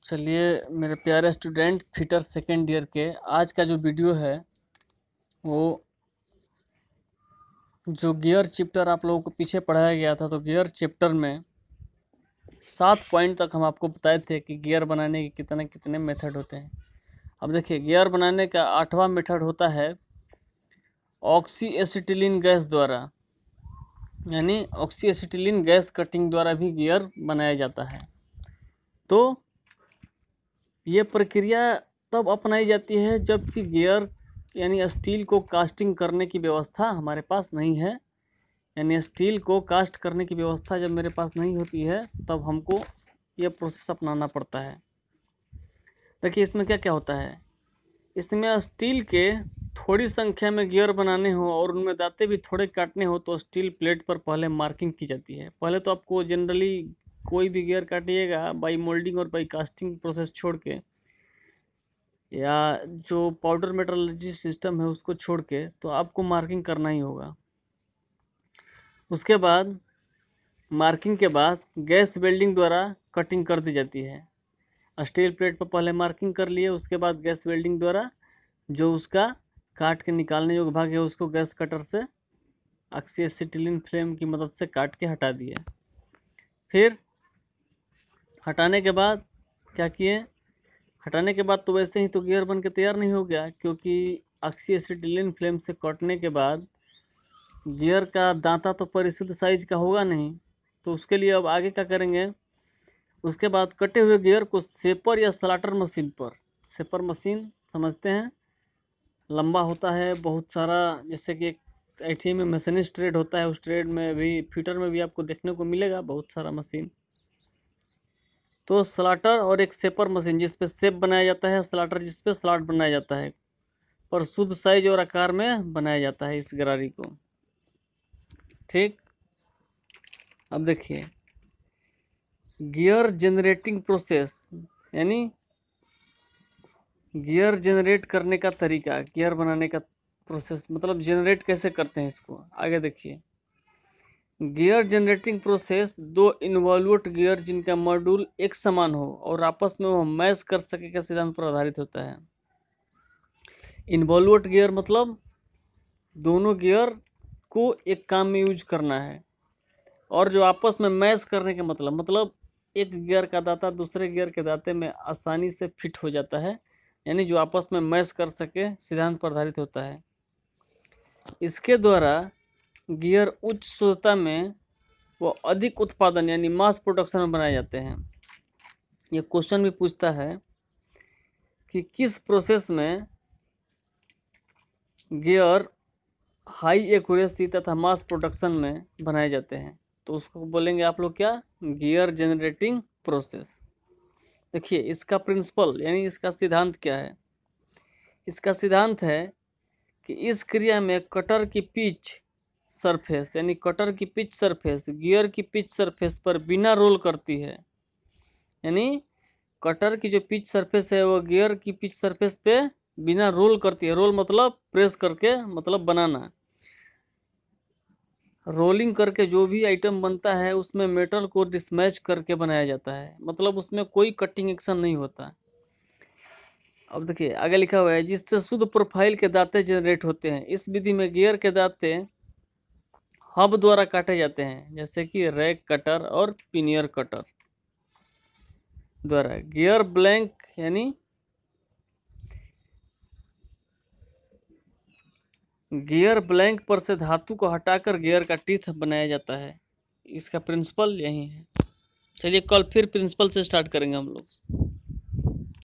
चलिए मेरे प्यारे स्टूडेंट फिटर सेकेंड ईयर के आज का जो वीडियो है वो जो गियर चैप्टर आप लोगों को पीछे पढ़ाया गया था, तो गियर चैप्टर में 7 पॉइंट तक हम आपको बताए थे कि गियर बनाने के कितने कितने मेथड होते हैं। अब देखिए, गियर बनाने का 8वां मेथड होता है ऑक्सी एसिटिलीन गैस द्वारा, यानी ऑक्सी एसिटिलीन गैस कटिंग द्वारा भी गियर बनाया जाता है। तो ये प्रक्रिया तब अपनाई जाती है जबकि गियर यानी स्टील को कास्टिंग करने की व्यवस्था हमारे पास नहीं है। यानी स्टील को कास्ट करने की व्यवस्था जब मेरे पास नहीं होती है तब हमको ये प्रोसेस अपनाना पड़ता है। देखिए इसमें क्या क्या होता है। इसमें स्टील के थोड़ी संख्या में गियर बनाने हो और उनमें दांते भी थोड़े काटने हो तो स्टील प्लेट पर पहले मार्किंग की जाती है। पहले तो आपको जनरली कोई भी गियर काटिएगा बाई मोल्डिंग और बाई कास्टिंग प्रोसेस छोड़ के, या जो पाउडर मेट्रोलॉजी सिस्टम है उसको छोड़ के, तो आपको मार्किंग करना ही होगा। उसके बाद मार्किंग के बाद गैस वेल्डिंग द्वारा कटिंग कर दी जाती है। स्टील प्लेट पर पहले मार्किंग कर लिए, उसके बाद गैस वेल्डिंग द्वारा जो उसका काट के निकालने योग्य भाग है उसको गैस कटर से ऑक्सी एसिटिलीन फ्लेम की मदद से काट के हटा दिए। फिर हटाने के बाद क्या किए, हटाने के बाद तो वैसे ही तो गियर बन के तैयार नहीं हो गया, क्योंकि ऑक्सी एसिटिलीन फ्लेम से कटने के बाद गियर का दांता तो परिशुद्ध साइज का होगा नहीं। तो उसके लिए अब आगे क्या करेंगे, उसके बाद कटे हुए गियर को सेपर या स्लाटर मशीन पर, सेपर मशीन समझते हैं, लंबा होता है बहुत सारा, जैसे कि एक ITI में मशीनिस्ट ट्रेड होता है, उस ट्रेड में भी फिटर में भी आपको देखने को मिलेगा बहुत सारा मशीन। तो स्लाटर और एक सेपर मशीन जिस पे सेप बनाया जाता है, स्लाटर जिस पे स्लाट बनाया जाता है, पर शुद्ध साइज और आकार में बनाया जाता है इस गरारी को। ठीक, अब देखिए गियर जनरेटिंग प्रोसेस, यानी गियर जनरेट करने का तरीका, गियर बनाने का प्रोसेस मतलब जनरेट कैसे करते हैं इसको आगे देखिए। गियर जनरेटिंग प्रोसेस दो इन्वॉल्व्ड गियर जिनका मॉड्यूल एक समान हो और आपस में वो मैच कर सके का सिद्धांत पर आधारित होता है। इन्वॉल्व्ड गियर मतलब दोनों गियर को एक काम में यूज करना है, और जो आपस में मैच करने का मतलब एक गियर का दांता दूसरे गियर के दांते में आसानी से फिट हो जाता है, यानी जो आपस में मैच कर सके सिद्धांत पर आधारित होता है। इसके द्वारा गियर उच्च शुद्धता में वो अधिक उत्पादन यानी मास प्रोडक्शन में बनाए जाते हैं। ये क्वेश्चन भी पूछता है कि किस प्रोसेस में गियर हाई एक्यूरेसी तथा मास प्रोडक्शन में बनाए जाते हैं, तो उसको बोलेंगे आप लोग क्या, गियर जनरेटिंग प्रोसेस। देखिए इसका प्रिंसिपल यानी इसका सिद्धांत क्या है। इसका सिद्धांत है कि इस क्रिया में कटर की पिच सरफेस यानी कटर की पिच सरफेस गियर की पिच सरफेस पर बिना रोल करती है। यानी कटर की जो पिच सरफेस है वो गियर की पिच सरफेस पे बिना रोल करती है। रोल मतलब प्रेस करके, मतलब बनाना। रोलिंग करके जो भी आइटम बनता है उसमें मेटल को डिसमैच करके बनाया जाता है, मतलब उसमें कोई कटिंग एक्शन नहीं होता। अब देखिए आगे लिखा हुआ है जिससे शुद्ध प्रोफाइल के दांते जनरेट होते हैं। इस विधि में गियर के दांते हब द्वारा काटे जाते हैं, जैसे कि रैक कटर और पिनियर कटर द्वारा। गियर ब्लैंक यानी गियर ब्लैंक पर से धातु को हटाकर गियर का टीथ बनाया जाता है। इसका प्रिंसिपल यही है। चलिए कल फिर प्रिंसिपल से स्टार्ट करेंगे हम लोग।